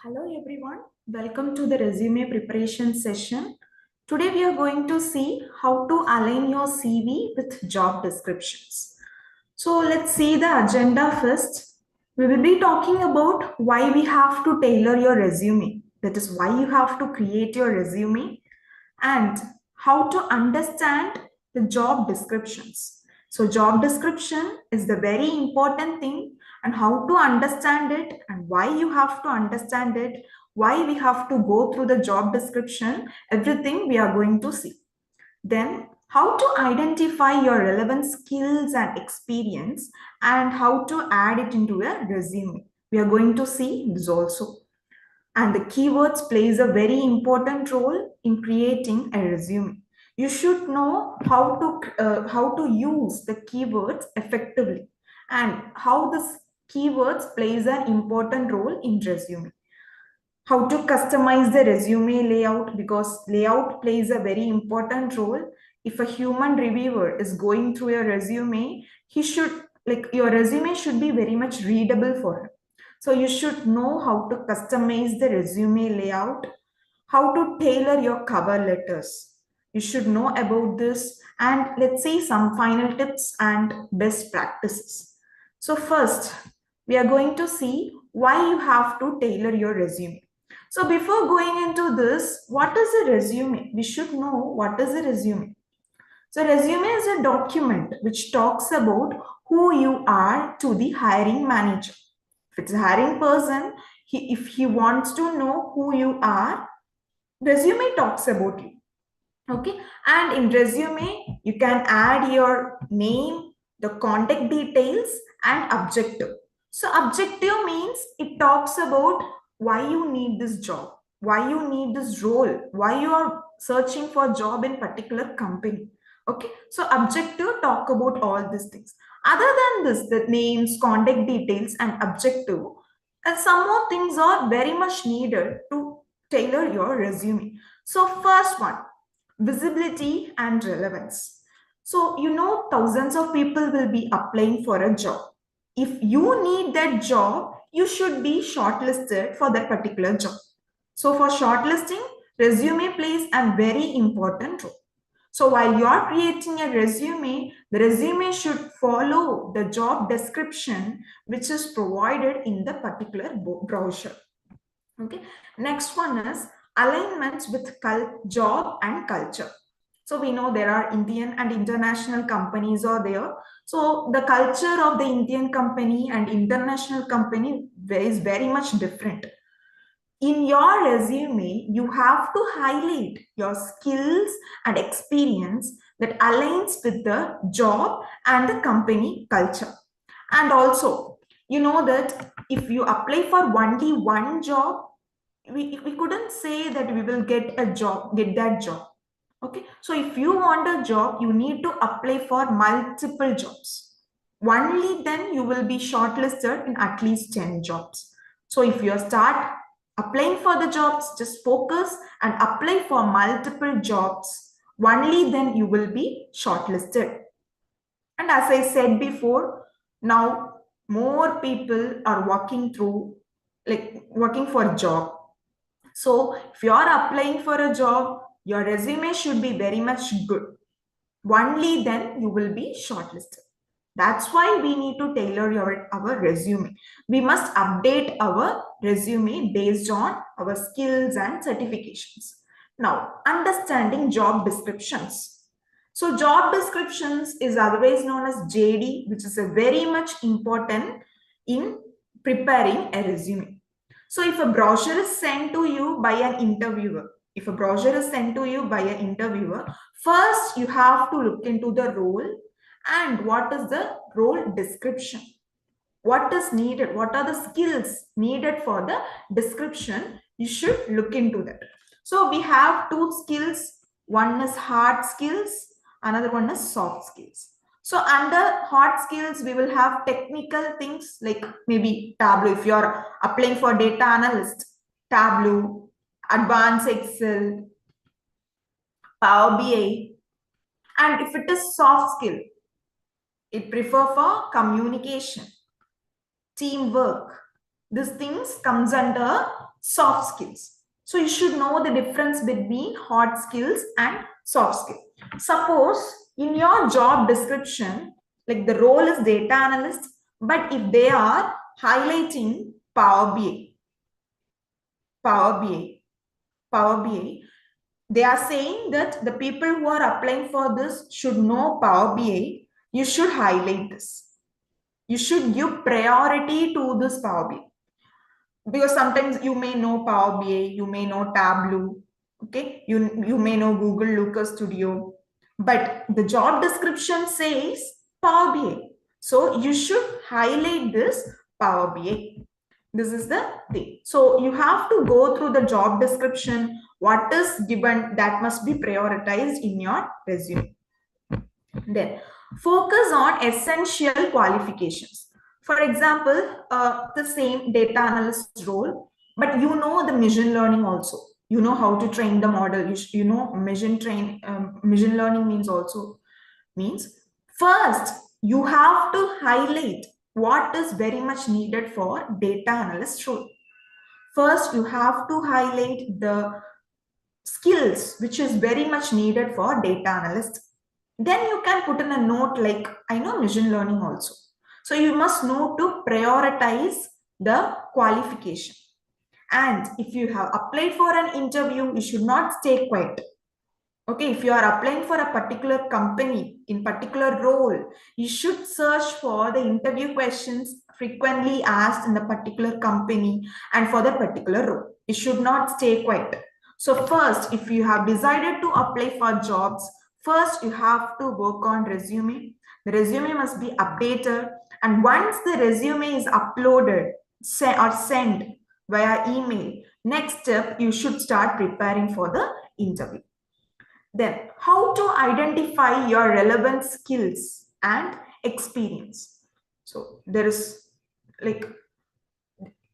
Hello everyone, welcome to the resume preparation session. Today we are going to see how to align your CV with job descriptions. So let's see the agenda first. We will be talking about why we have to tailor your resume. That is why you have to create your resume and how to understand the job descriptions. So job description is the very important thing and how to understand it and why you have to understand it, why we have to go through the job description, everything we are going to see. Then how to identify your relevant skills and experience and how to add it into a resume. We are going to see this also. And the keywords plays a very important role in creating a resume. You should know how to use the keywords effectively and how this keywords plays an important role in resume. How to customize the resume layout, because layout plays a very important role. If a human reviewer is going through your resume, he should, like, your resume should be very much readable for him. So you should know how to customize the resume layout, how to tailor your cover letters. You should know about this, and let's see some final tips and best practices. So first, we are going to see why you have to tailor your resume. So before going into this, what is a resume? We should know what is a resume. So resume is a document which talks about who you are to the hiring manager. If it's a hiring person, if he wants to know who you are, resume talks about you. Okay, and in resume you can add your name, the contact details, and objective. So objective means it talks about why you need this job, why you need this role, why you are searching for a job in particular company. Okay, so objective talk about all these things. Other than this, the names, contact details, and objective, and some more things are very much needed to tailor your resume. So first one, visibility and relevance. So, thousands of people will be applying for a job. If you need that job, you should be shortlisted for that particular job. So, for shortlisting, resume plays a very important role. So, while you are creating a resume, the resume should follow the job description which is provided in the particular brochure. Okay. Next one is alignments with job and culture. So we know there are Indian and international companies are there. So the culture of the Indian company and international company is very much different. In your resume, you have to highlight your skills and experience that aligns with the job and the company culture. And also, you know that if you apply for only one job, we couldn't say that we will get that job. Okay, so if you want a job, you need to apply for multiple jobs. Only then you will be shortlisted in at least 10 jobs. So if you start applying for the jobs, just focus and apply for multiple jobs. Only then you will be shortlisted. And as I said before, now more people are working for a job. So if you are applying for a job, your resume should be very much good. Only then you will be shortlisted. That's why we need to tailor our resume. We must update our resume based on our skills and certifications. Now, understanding job descriptions. So job descriptions is otherwise known as JD, which is a very much important in preparing a resume. So if a brochure is sent to you by an interviewer, first you have to look into the role and what is the role description. What is needed? What are the skills needed for the description? You should look into that. So we have two skills. One is hard skills, another one is soft skills. So under hard skills, we will have technical things like maybe Tableau. If you are applying for data analyst, Tableau, advanced Excel, Power BI. And if it is soft skill, it prefer for communication, teamwork. These things comes under soft skills. So you should know the difference between hard skills and soft skills. Suppose in your job description, like the role is data analyst, but if they are highlighting Power BI, Power BI, Power BI, they are saying that the people who are applying for this should know Power BI. You should highlight this. You should give priority to this Power BI, because sometimes you may know Power BI, you may know Tableau, okay, you may know Google Looker Studio, but the job description says Power BI. So you should highlight this Power BI. This is the thing. So you have to go through the job description, what is given that must be prioritized in your resume. Then focus on essential qualifications. For example, the same data analyst role, but you know the machine learning also. You know how to train the model. You know machine learning means also means first you have to highlight what is very much needed for data analyst role. First, you have to highlight the skills which is very much needed for data analyst. Then you can put in a note like, I know machine learning also. So you must know to prioritize the qualification. And if you have applied for an interview, you should not stay quiet. Okay, if you are applying for a particular company in particular role, you should search for the interview questions frequently asked in the particular company and for the particular role. You should not stay quiet. So first, if you have decided to apply for jobs, first you have to work on resume. The resume must be updated, and once the resume is uploaded or sent via email, next step you should start preparing for the interview. Then, how to identify your relevant skills and experience. So, there is like,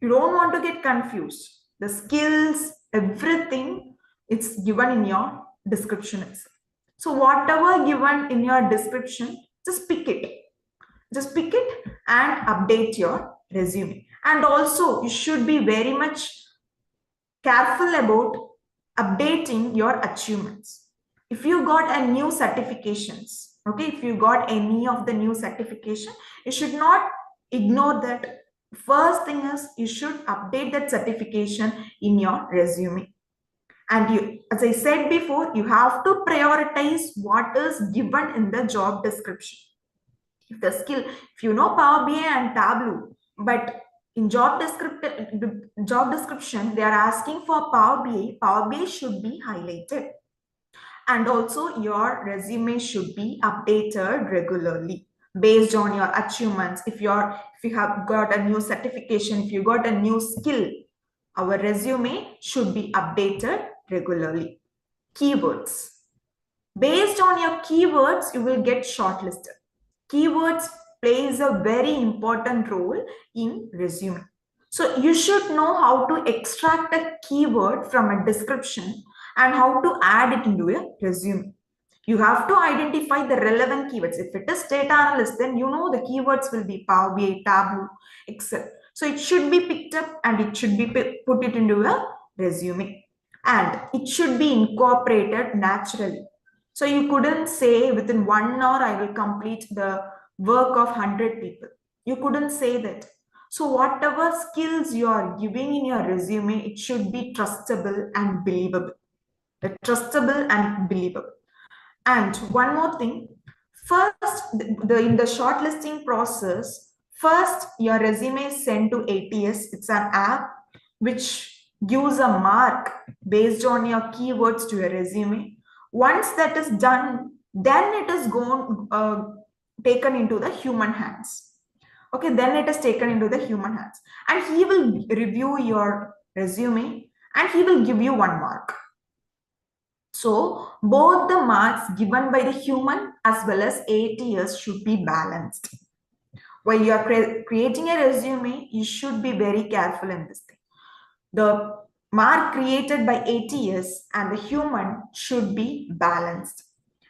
you don't want to get confused. The skills, everything, it's given in your description itself. So, whatever given in your description, just pick it. Just pick it and update your resume. And also, you should be very much careful about updating your achievements. If you got a new certifications, okay, if you got any of the new certification, you should not ignore that. First thing is you should update that certification in your resume. And you, as I said before, you have to prioritize what is given in the job description. If the skill, if you know Power BI and Tableau, but in job description, they are asking for Power BI. Power BI should be highlighted. And also your resume should be updated regularly based on your achievements. If you have got a new certification, if you got a new skill, our resume should be updated regularly. Keywords. Based on your keywords, you will get shortlisted. Keywords plays a very important role in resume. So you should know how to extract a keyword from a description and how to add it into a resume. You have to identify the relevant keywords. If it is data analyst, then you know the keywords will be Power BI, Tableau, Excel. So it should be picked up and it should be put it into a resume. And it should be incorporated naturally. So you couldn't say within 1 hour I will complete the work of 100 people. You couldn't say that. So whatever skills you are giving in your resume, it should be trustable and believable. Trustable and believable. And one more thing, first, in the shortlisting process, first your resume is sent to ATS. It's an app which gives a mark based on your keywords to your resume. Once that is done, then it is taken into the human hands. Okay, then it is taken into the human hands. And he will review your resume and he will give you 1 mark. So both the marks given by the human as well as ATS should be balanced. While you are creating a resume, you should be very careful in this thing. The mark created by ATS and the human should be balanced.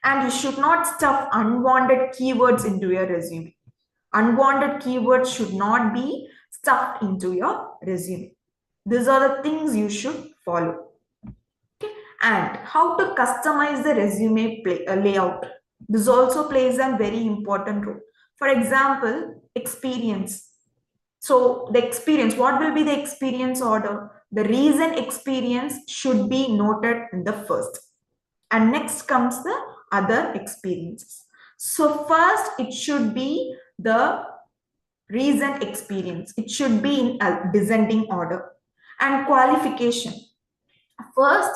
And you should not stuff unwanted keywords into your resume. Unwanted keywords should not be stuffed into your resume. These are the things you should follow. Okay. And how to customize the resume layout. This also plays a very important role. For example, experience. So the experience, what will be the experience order? The recent experience should be noted in the first. And next comes the other experiences. So first it should be the recent experience. It should be in a descending order. And qualification. First,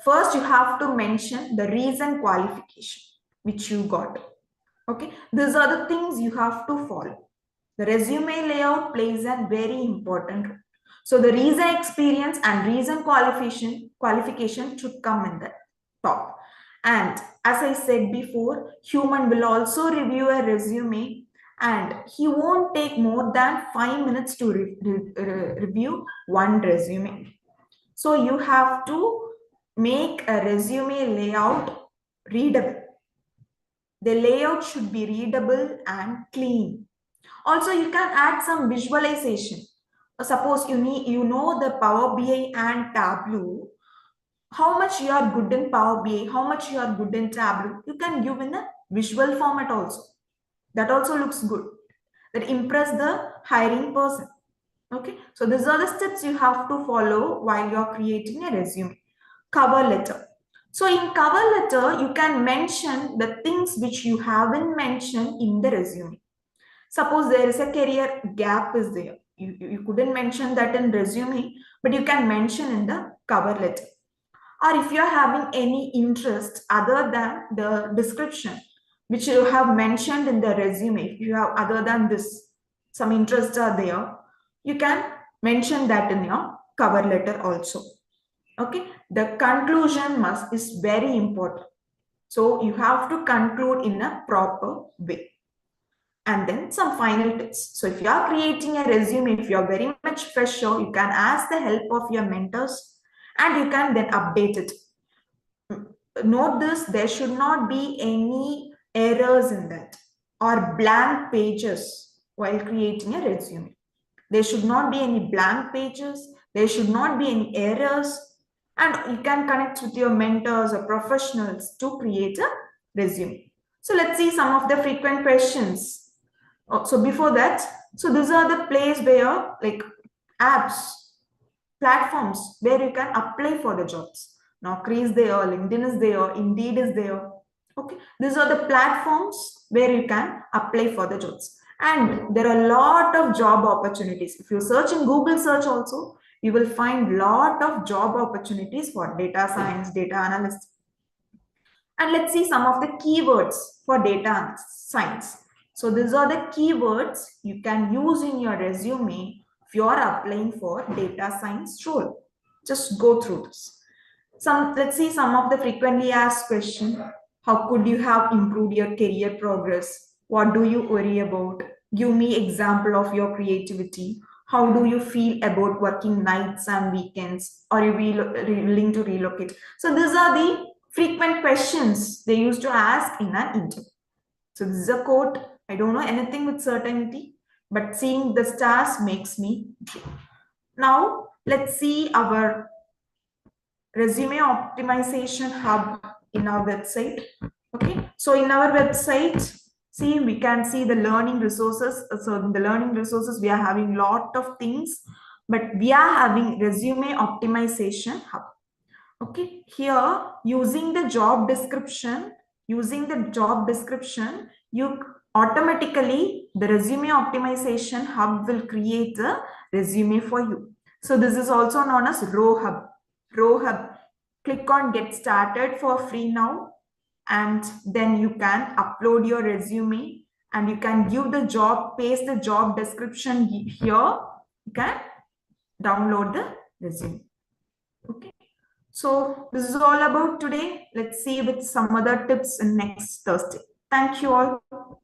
first you have to mention the recent qualification which you got. Okay, these are the things you have to follow. The resume layout plays a very important role. So the recent experience and recent qualification should come in the top. And as I said before, human will also review a resume, and he won't take more than 5 minutes to review one resume. So you have to make a resume layout readable. The layout should be readable and clean. Also, you can add some visualization. Suppose you know the Power BI and Tableau, how much you are good in Power BI, how much you are good in Tableau, you can give in a visual format also. That also looks good. That impress the hiring person. Okay, so these are the steps you have to follow while you are creating a resume. Cover letter. So in cover letter, you can mention the things which you haven't mentioned in the resume. Suppose there is a career gap is there. You couldn't mention that in resume, but you can mention in the cover letter. Or if you are having any interest other than the description, which you have mentioned in the resume, if you have other than this, some interests are there, you can mention that in your cover letter also. Okay, the conclusion is very important. So you have to conclude in a proper way. And then some final tips. So if you are creating a resume, if you are very much fresher, you can ask the help of your mentors and you can then update it. Note this, there should not be any errors in that or blank pages while creating a resume. There should not be any blank pages. There should not be any errors. And you can connect with your mentors or professionals to create a resume. So let's see some of the frequent questions. So before that, so these are the place where like apps, platforms where you can apply for the jobs. Naukri is there, LinkedIn is there, Indeed is there. Okay, these are the platforms where you can apply for the jobs. And there are a lot of job opportunities. If you search in Google search also, you will find lot of job opportunities for data science, data analyst. And let's see some of the keywords for data science. So these are the keywords you can use in your resume if you are applying for data science role. Just go through this. Let's see some of the frequently asked questions. How could you have improved your career progress? What do you worry about? Give me example of your creativity. How do you feel about working nights and weekends? Are you willing to relocate? So these are the frequent questions they used to ask in an interview. So this is a quote. I don't know anything with certainty, but seeing the stars makes me dream. Now let's see our resume optimization hub in our website. Okay, so in our website, see, we can see the learning resources. So in the learning resources, we are having lot of things, but we are having resume optimization hub. Okay, here using the job description, you automatically the resume optimization hub will create a resume for you. So this is also known as row hub. Click on get started for free now, and then you can upload your resume and you can give the job, paste the job description here. You can download the resume. Okay, so this is all about today. Let's see with some other tips in next Thursday. Thank you all.